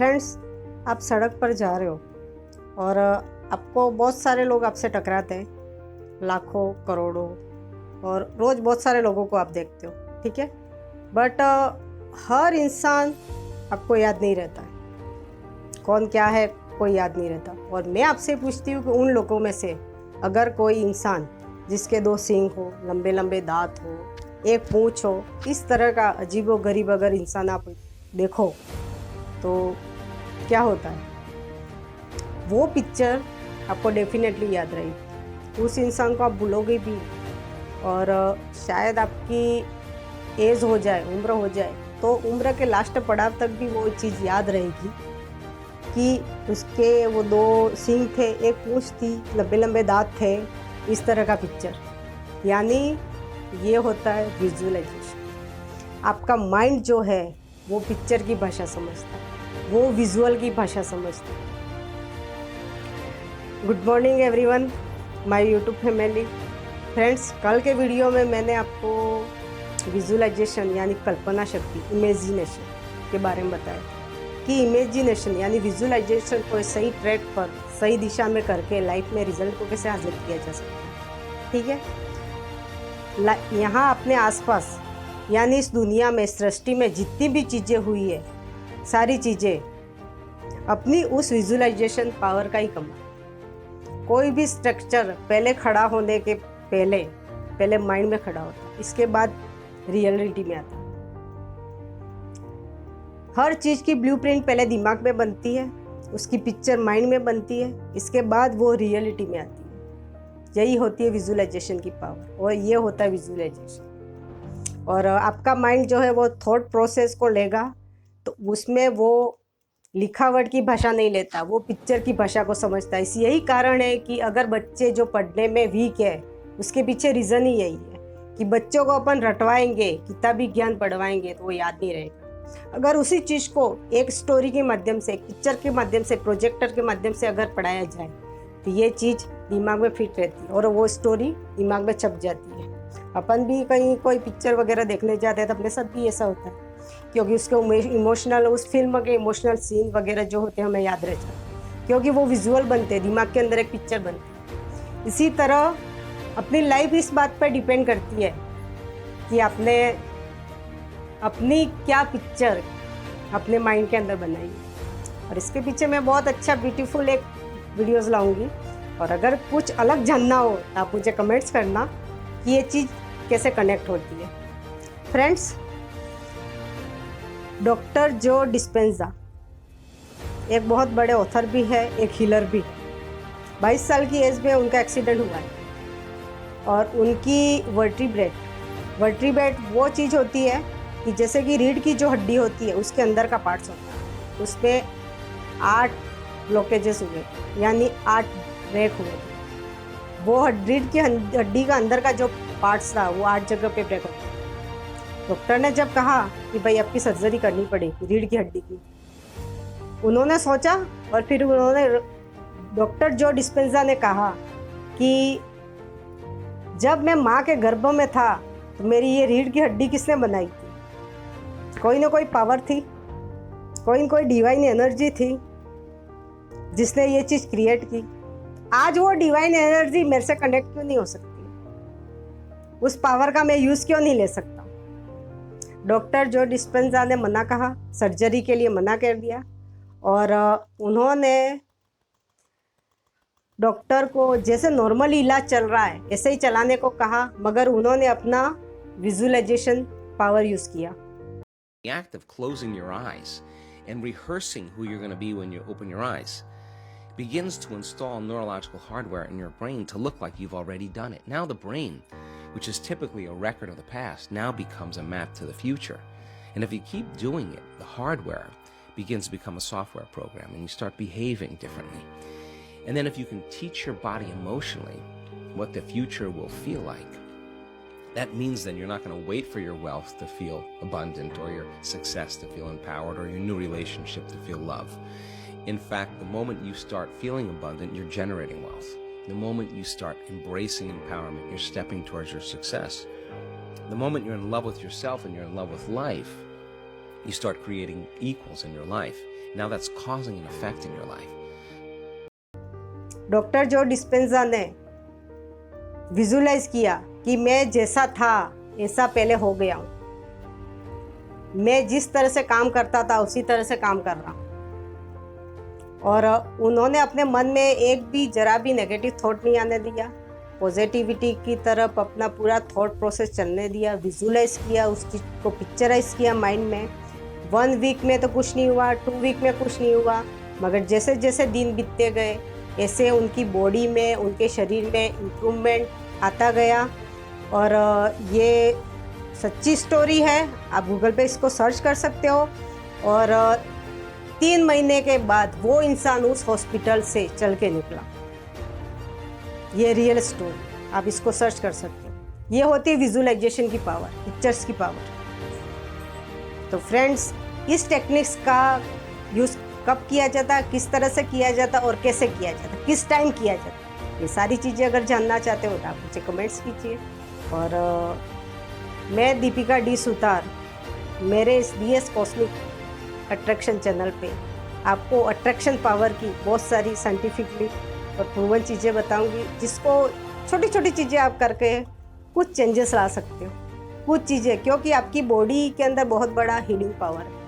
Friends, आप सड़क पर जा रहे हो और आपको बहुत सारे लोग आपसे टकराते हैं, लाखों करोड़ों, और रोज़ बहुत सारे लोगों को आप देखते हो, ठीक है। बट हर इंसान आपको याद नहीं रहता है, कौन क्या है कोई याद नहीं रहता। और मैं आपसे पूछती हूँ कि उन लोगों में से अगर कोई इंसान जिसके 2 सींग हो, लंबे लंबे दांत हो, एक पूँछ हो, इस तरह का अजीबो गरीब अगर इंसान आप देखो तो क्या होता है, वो पिक्चर आपको डेफिनेटली याद रहेगी। उस इंसान को आप भूलोगे भी, और शायद आपकी एज हो जाए, उम्र हो जाए, तो उम्र के लास्ट पड़ाव तक भी वो चीज़ याद रहेगी कि उसके वो 2 सींग थे, एक पूँछ थी, लंबे लंबे दांत थे, इस तरह का पिक्चर। यानी ये होता है विजुअलाइजेशन। आपका माइंड जो है वो पिक्चर की भाषा समझता है, वो विजुअल की भाषा समझता है। Good morning everyone, my YouTube family. Friends, कल के वीडियो में मैंने आपको विजुअलाइजेशन यानी कल्पना शक्ति, इमेजिनेशन के बारे में बताया कि इमेजिनेशन यानी विजुअलाइजेशन को सही ट्रैक पर, सही दिशा में करके लाइफ में रिजल्ट को कैसे हासिल किया जा सकता है, ठीक है। यहाँ अपने आसपास यानी इस दुनिया में, सृष्टि में जितनी भी चीज़ें हुई है, सारी चीज़ें अपनी उस विजुअलाइजेशन पावर का ही कमाल। कोई भी स्ट्रक्चर पहले खड़ा होने के पहले माइंड में खड़ा होता है, इसके बाद रियलिटी में आता है। हर चीज़ की ब्लूप्रिंट पहले दिमाग में बनती है, उसकी पिक्चर माइंड में बनती है, इसके बाद वो रियलिटी में आती है। यही होती है विजुअलाइजेशन की पावर, और ये होता है विजुअलाइजेशन। और आपका माइंड जो है वो थॉट प्रोसेस को लेगा, तो उसमें वो लिखावट की भाषा नहीं लेता, वो पिक्चर की भाषा को समझता है। यही कारण है कि अगर बच्चे जो पढ़ने में वीक है, उसके पीछे रीज़न ही यही है कि बच्चों को अपन रटवाएंगे, किताबी ज्ञान पढ़वाएंगे तो वो याद नहीं रहेगा। अगर उसी चीज़ को एक स्टोरी के माध्यम से, एक पिक्चर के माध्यम से, प्रोजेक्टर के माध्यम से अगर पढ़ाया जाए तो ये चीज़ दिमाग में फिट रहती है और वो स्टोरी दिमाग में छप जाती है। अपन भी कहीं कोई पिक्चर वगैरह देखने जाते हैं तो अपने साथ भी ऐसा होता है, क्योंकि उसके इमोशनल, उस फिल्म के इमोशनल सीन वगैरह जो होते हैं हमें याद रह जाते हैं, क्योंकि वो विजुअल बनते हैं, दिमाग के अंदर एक पिक्चर बनती है। इसी तरह अपनी लाइफ इस बात पर डिपेंड करती है कि आपने अपनी क्या पिक्चर अपने माइंड के अंदर बनाई है। और इसके पीछे मैं बहुत अच्छा ब्यूटीफुल एक वीडियोस लाऊंगी, और अगर कुछ अलग जानना हो तो आप मुझे कमेंट्स करना कि ये चीज़ कैसे कनेक्ट होती है। फ्रेंड्स, डॉक्टर जो डिस्पेंजा एक बहुत बड़े ऑथर भी है, एक हीलर भी है। 22 साल की एज में उनका एक्सीडेंट हुआ है, और उनकी वर्टिब्रेट वो चीज़ होती है कि जैसे कि रीढ़ की जो हड्डी होती है उसके अंदर का पार्ट्स होता है, उसमें 8 ब्लॉकेजेस हुए, यानी 8 ब्रेक हुए। वो रीढ़ की हड्डी का अंदर का जो पार्ट्स था वो 8 जगह पे ब्रेक होता है। डॉक्टर ने जब कहा कि भाई आपकी सर्जरी करनी पड़ेगी रीढ़ की हड्डी की, उन्होंने सोचा और फिर डॉक्टर जो डिस्पेंजा ने कहा कि जब मैं माँ के गर्भ में था तो मेरी ये रीढ़ की हड्डी किसने बनाई थी? कोई ना कोई पावर थी, कोई ना कोई डिवाइन एनर्जी थी जिसने ये चीज़ क्रिएट की। आज वो डिवाइन एनर्जी मेरे से कनेक्ट क्यों नहीं हो सकती? उस पावर का मैं यूज़ क्यों नहीं ले सकता? डॉक्टर जो डिस्पेंजा ने मना कहा, सर्जरी के लिए मना कर दिया, और उन्होंने डॉक्टर को जैसे नॉर्मल इलाज चल रहा है ऐसे ही चलाने को कहा, मगर उन्होंने अपना विजुअलाइजेशन पावर यूज़ किया। The act of closing your eyes and rehearsing who you're going to be when you open your eyes begins to install neurological hardware in your brain to look like you've already done it. Now the brain, which is typically a record of the past, now becomes a map to the future. And if you keep doing it, the hardware begins to become a software program and you start behaving differently. And then if you can teach your body emotionally what the future will feel like, that means then you're not going to wait for your wealth to feel abundant, or your success to feel empowered, or your new relationship to feel love. In fact, the moment you start feeling abundant, you're generating wealth. The moment you start embracing empowerment, you're stepping towards your success. The moment you're in love with yourself and you're in love with life, you start creating equals in your life. Now that's causing an effect in your life. Doctor जो Dispenza ने visualise किया कि मैं जैसा था ऐसा पहले हो गया हूँ, मैं जिस तरह से काम करता था उसी तरह से काम कर रहा हूँ, और उन्होंने अपने मन में एक भी जरा भी नेगेटिव थॉट नहीं आने दिया, पॉजिटिविटी की तरफ अपना पूरा थॉट प्रोसेस चलने दिया, विजुलाइज किया, उस चीज़ को पिक्चराइज किया माइंड में। 1 वीक में तो कुछ नहीं हुआ, 2 वीक में कुछ नहीं हुआ, मगर जैसे जैसे दिन बीतते गए ऐसे उनकी बॉडी में, उनके शरीर में इम्प्रूवमेंट आता गया। और ये सच्ची स्टोरी है, आप गूगल पे इसको सर्च कर सकते हो। और 3 महीने के बाद वो इंसान उस हॉस्पिटल से चल के निकला। ये रियल स्टोरी, आप इसको सर्च कर सकते हो। ये होती है विजुअलाइजेशन की पावर, पिक्चर्स की पावर। तो फ्रेंड्स, इस टेक्निक्स का यूज़ कब किया जाता, किस तरह से किया जाता और कैसे किया जाता, किस टाइम किया जाता, ये सारी चीज़ें अगर जानना चाहते हो तो आप मुझे कमेंट्स कीजिए। और मैं दीपिका डी सुतार मेरे इस DS कॉस्मिक अट्रैक्शन चैनल पे आपको अट्रैक्शन पावर की बहुत सारी साइंटिफिकली और प्रूवन चीज़ें बताऊंगी, जिसको छोटी छोटी चीज़ें आप करके कुछ चेंजेस ला सकते हो। कुछ चीज़ें, क्योंकि आपकी बॉडी के अंदर बहुत बड़ा हीलिंग पावर है,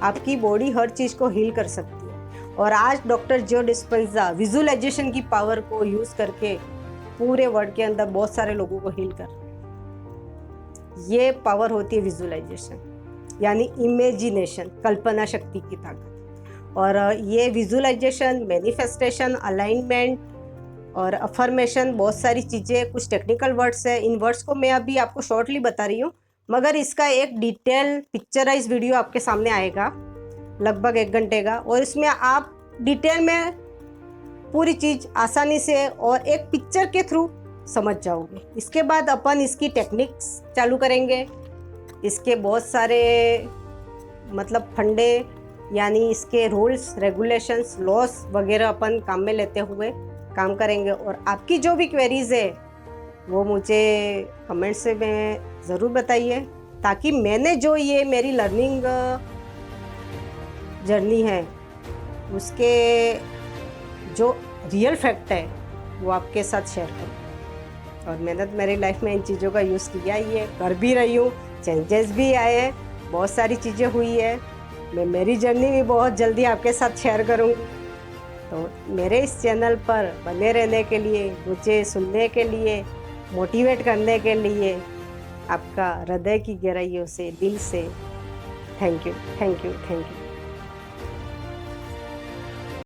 आपकी बॉडी हर चीज़ को हील कर सकती है। और आज डॉक्टर जो डिस्पेंजा विजुअलाइजेशन की पावर को यूज़ करके पूरे वर्ल्ड के अंदर बहुत सारे लोगों को हील कर रहे हैं। ये पावर होती है विजुअलाइजेशन, यानी इमेजिनेशन, कल्पना शक्ति की ताकत। और ये विजुअलाइजेशन, मैनिफेस्टेशन, अलाइनमेंट और अफर्मेशन, बहुत सारी चीज़ें, कुछ टेक्निकल वर्ड्स है। इन वर्ड्स को मैं अभी आपको शॉर्टली बता रही हूँ, मगर इसका एक डिटेल पिक्चराइज वीडियो आपके सामने आएगा लगभग 1 घंटे का, और इसमें आप डिटेल में पूरी चीज़ आसानी से और एक पिक्चर के थ्रू समझ जाओगे। इसके बाद अपन इसकी टेक्निक्स चालू करेंगे, इसके बहुत सारे मतलब फंडे, यानी इसके रूल्स, रेगुलेशंस, लॉस वगैरह अपन काम में लेते हुए काम करेंगे। और आपकी जो भी क्वेरीज है वो मुझे कमेंट से में ज़रूर बताइए, ताकि मैंने जो ये मेरी लर्निंग जर्नी है उसके जो रियल फैक्ट है वो आपके साथ शेयर करूँ। और मैंने मेरी लाइफ में इन चीज़ों का यूज़ किया ही है, कर भी रही हूँ, चेंजेस भी आए हैं, बहुत सारी चीज़ें हुई है। मैं मेरी जर्नी भी बहुत जल्दी आपके साथ शेयर करूँगी। तो मेरे इस चैनल पर बने रहने के लिए, मुझे सुनने के लिए, मोटिवेट करने के लिए आपका हृदय की गहराइयों से, दिल से thank you, thank you, thank you.